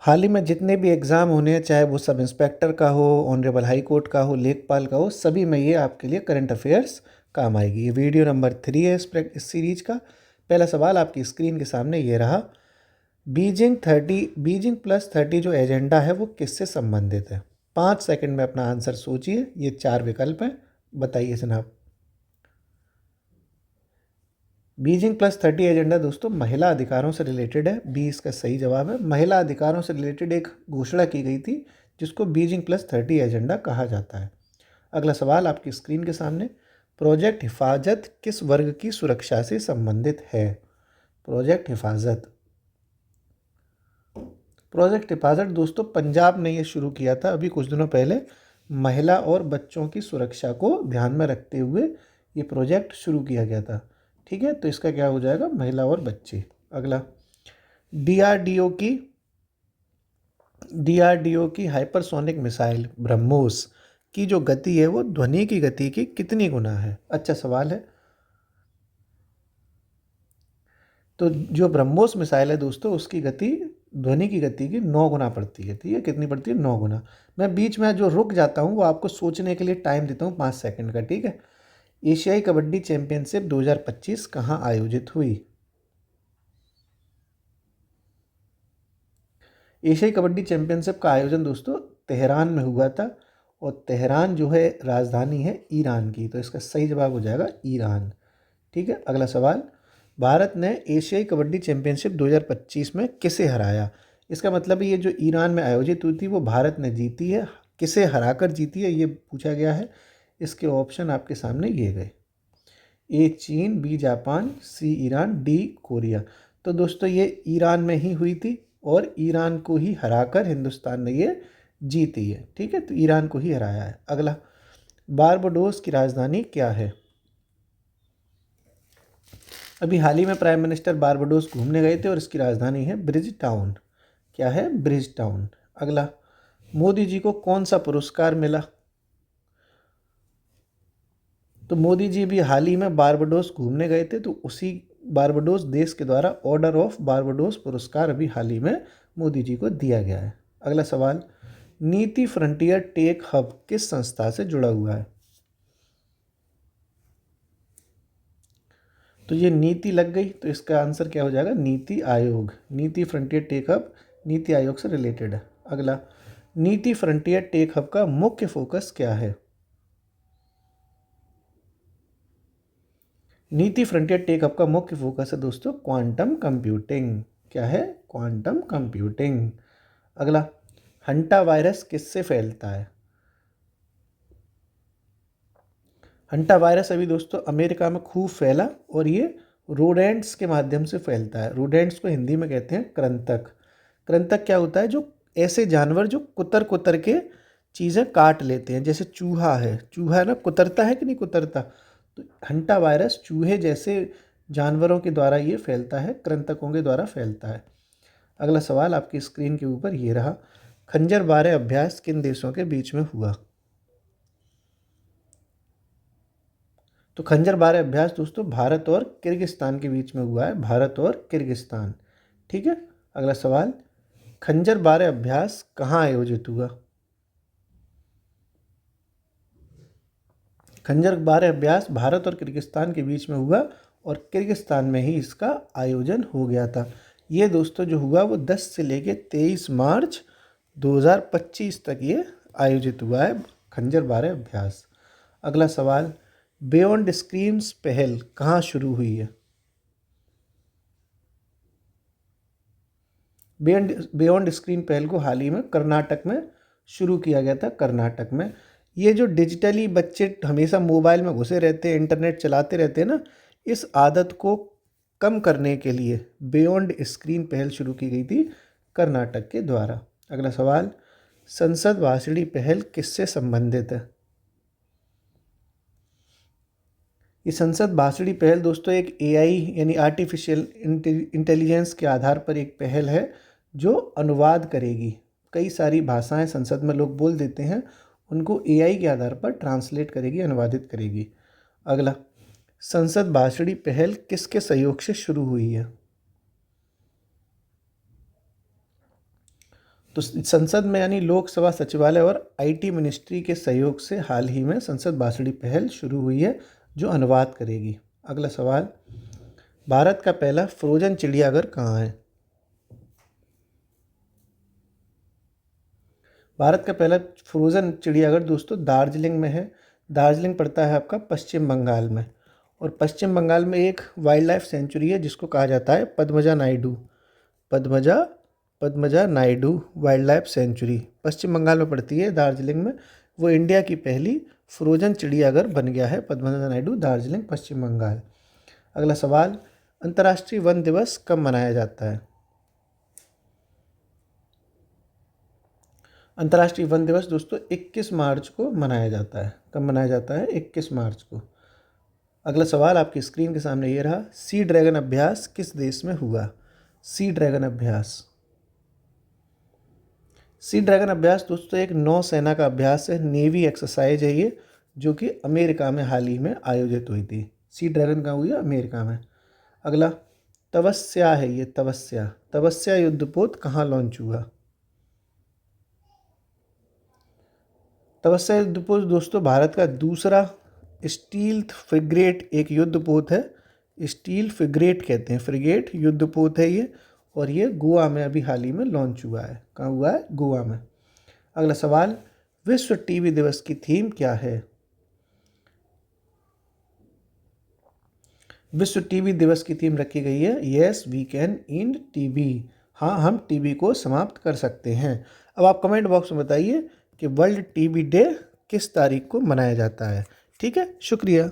हाल ही में जितने भी एग्ज़ाम होने हैं, चाहे वो सब इंस्पेक्टर का हो, ऑनरेबल हाई कोर्ट का हो, लेखपाल का हो, सभी में ये आपके लिए करंट अफेयर्स काम आएगी। ये वीडियो नंबर 3 है इस सीरीज का। पहला सवाल आपकी स्क्रीन के सामने ये रहा। बीजिंग+30 जो एजेंडा है वो किससे संबंधित है? 5 सेकंड में अपना आंसर सोचिए। ये 4 विकल्प हैं, बताइए जनाब। बीजिंग+30 एजेंडा दोस्तों महिला अधिकारों से रिलेटेड है। बी इसका सही जवाब है। महिला अधिकारों से रिलेटेड एक घोषणा की गई थी जिसको बीजिंग+30 एजेंडा कहा जाता है। अगला सवाल आपकी स्क्रीन के सामने। प्रोजेक्ट हिफाजत किस वर्ग की सुरक्षा से संबंधित है? प्रोजेक्ट हिफाजत प्रोजेक्ट हिफाजत दोस्तों पंजाब ने ये शुरू किया था अभी कुछ दिनों पहले। महिला और बच्चों की सुरक्षा को ध्यान में रखते हुए ये प्रोजेक्ट शुरू किया गया था। ठीक है, तो इसका क्या हो जाएगा? महिला और बच्चे। अगला, डीआरडीओ की डीआरडीओ की हाइपरसोनिक मिसाइल ब्रह्मोस की जो गति है वो ध्वनि की गति की कितनी गुना है? अच्छा सवाल है। तो जो ब्रह्मोस मिसाइल है दोस्तों उसकी गति ध्वनि की गति की 9 गुना पड़ती है। ठीक है, कितनी पड़ती है? 9 गुना। मैं बीच में जो रुक जाता हूँ वो आपको सोचने के लिए टाइम देता हूँ 5 सेकंड का। ठीक है। एशियाई कबड्डी चैंपियनशिप 2025 कहाँ आयोजित हुई? एशियाई कबड्डी चैंपियनशिप का आयोजन दोस्तों तेहरान में हुआ था। और तेहरान जो है राजधानी है ईरान की, तो इसका सही जवाब हो जाएगा ईरान। ठीक है। अगला सवाल, भारत ने एशियाई कबड्डी चैंपियनशिप 2025 में किसे हराया? इसका मतलब ये जो ईरान में आयोजित हुई थी वो भारत ने जीती है। किसे हराकर जीती है ये पूछा गया है। इसके ऑप्शन आपके सामने ये गए। ए चीन, बी जापान, सी ईरान, डी कोरिया। तो दोस्तों ये ईरान में ही हुई थी और ईरान को ही हराकर हिंदुस्तान ने ये जीती है। ठीक है, तो ईरान को ही हराया है। अगला, बारबाडोस की राजधानी क्या है? अभी हाल ही में प्राइम मिनिस्टर बारबाडोस घूमने गए थे और इसकी राजधानी है ब्रिज टाउन। क्या है? Bridge town. अगला, मोदी जी को कौन सा पुरस्कार मिला? तो मोदी जी भी हाल ही में बारबाडोस घूमने गए थे, तो उसी बारबाडोस देश के द्वारा ऑर्डर ऑफ बारबाडोस पुरस्कार अभी हाल ही में मोदी जी को दिया गया है। अगला सवाल, नीति फ्रंटियर टेक हब किस संस्था से जुड़ा हुआ है? तो ये नीति लग गई, तो इसका आंसर क्या हो जाएगा? नीति आयोग। नीति frontier tech hub NITI Aayog से रिलेटेड है। अगला, नीति फ्रंटियर टेक हब का मुख्य फोकस क्या है? नीति फ्रंटियर टेक हब का मुख्य फोकस है दोस्तों क्वांटम कंप्यूटिंग। क्या है? Quantum computing. अगला, हंटा वायरस किससे फैलता है? हंटा वायरस अभी दोस्तों अमेरिका में खूब फैला और ये रोडेंट्स के माध्यम से फैलता है। रोडेंट्स को हिंदी में कहते हैं कृंतक। कृंतक क्या होता है? जो ऐसे जानवर जो कुतर कुतर के चीज़ें काट लेते हैं। जैसे चूहा है, चूहा है ना, कुतरता है कि नहीं कुतरता? तो हंटा वायरस चूहे जैसे जानवरों के द्वारा ये फैलता है, कृंतकों के द्वारा फैलता है। अगला सवाल आपकी स्क्रीन के ऊपर ये रहा। खंजर 12 अभ्यास किन देशों के बीच में हुआ? तो खंजर 12 अभ्यास दोस्तों भारत और किर्गिस्तान के बीच में हुआ है। भारत और किर्गिस्तान। ठीक है। अगला सवाल, खंजर 12 अभ्यास कहाँ आयोजित हुआ? खंजर 12 अभ्यास भारत और किर्गिस्तान के बीच में हुआ और किर्गिस्तान में ही इसका आयोजन हो गया था। ये दोस्तों जो हुआ वो 10 से लेके 23 मार्च 2025 तक ये आयोजित हुआ है, खंजर 12 अभ्यास। अगला सवाल, बियॉन्ड स्क्रीम्स पहल कहाँ शुरू हुई है? बियॉन्ड स्क्रीन पहल को हाल ही में कर्नाटक में शुरू किया गया था। कर्नाटक में ये जो डिजिटली बच्चे हमेशा मोबाइल में घुसे रहते हैं, इंटरनेट चलाते रहते हैं ना, इस आदत को कम करने के लिए बियॉन्ड स्क्रीन पहल शुरू की गई थी कर्नाटक के द्वारा। अगला सवाल, संसद भाषणी पहल किससे संबंधित है? ये संसद भाषणी पहल दोस्तों एक एआई यानी आर्टिफिशियल इंटेलिजेंस के आधार पर एक पहल है जो अनुवाद करेगी। कई सारी भाषाएं संसद में लोग बोल देते हैं, उनको एआई के आधार पर ट्रांसलेट करेगी, अनुवादित करेगी। अगला, संसद भाषणी पहल किसके सहयोग से शुरू हुई है? तो संसद में यानी लोकसभा सचिवालय और आईटी मिनिस्ट्री के सहयोग से हाल ही में संसद भाषणी पहल शुरू हुई है जो अनुवाद करेगी। अगला सवाल, भारत का पहला फ्रोजन चिड़ियाघर कहाँ है? भारत का पहला फ्रोजन चिड़ियाघर दोस्तों दार्जिलिंग में है। दार्जिलिंग पड़ता है आपका पश्चिम बंगाल में, और पश्चिम बंगाल में एक वाइल्ड लाइफ सेंचुरी है जिसको कहा जाता है Padmaja Naidu, Padmaja Naidu wild life sanctuary Paschim Bangal में पड़ती है, दार्जिलिंग में। वो इंडिया की पहली फ्रोजन चिड़ियाघर बन गया है, पद्मजा नायडू, दार्जिलिंग, पश्चिम बंगाल। अगला सवाल, अंतर्राष्ट्रीय वन दिवस कब मनाया जाता है? अंतर्राष्ट्रीय वन दिवस दोस्तों 21 मार्च को मनाया जाता है। कब मनाया जाता है? 21 मार्च को। अगला सवाल आपकी स्क्रीन के सामने ये रहा, सी ड्रैगन अभ्यास किस देश में हुआ? सी ड्रैगन अभ्यास, सी ड्रैगन अभ्यास दोस्तों एक नौसेना का अभ्यास है, नेवी एक्सरसाइज है ये, जो कि अमेरिका में हाल ही में आयोजित हुई थी। सी ड्रैगन कहाँ हुई है? अमेरिका में। अगला, तपस्या है ये, तपस्या युद्धपोत कहाँ लॉन्च हुआ? तपस्या युद्धपोत दोस्तों भारत का दूसरा स्टील्थ फ्रिगेट एक युद्धपोत है, स्टील फ्रिगेट कहते हैं, फ्रिगेट युद्धपोत है ये, और ये गोवा में अभी हाल ही में लॉन्च हुआ है। कहाँ हुआ है? गोवा में। अगला सवाल, विश्व टीबी दिवस की थीम क्या है? विश्व टीबी दिवस की थीम रखी गई है yes we can end TB, हाँ हम टीबी को समाप्त कर सकते हैं। अब आप कमेंट बॉक्स में बताइए कि वर्ल्ड टीबी डे किस तारीख को मनाया जाता है। ठीक है, शुक्रिया।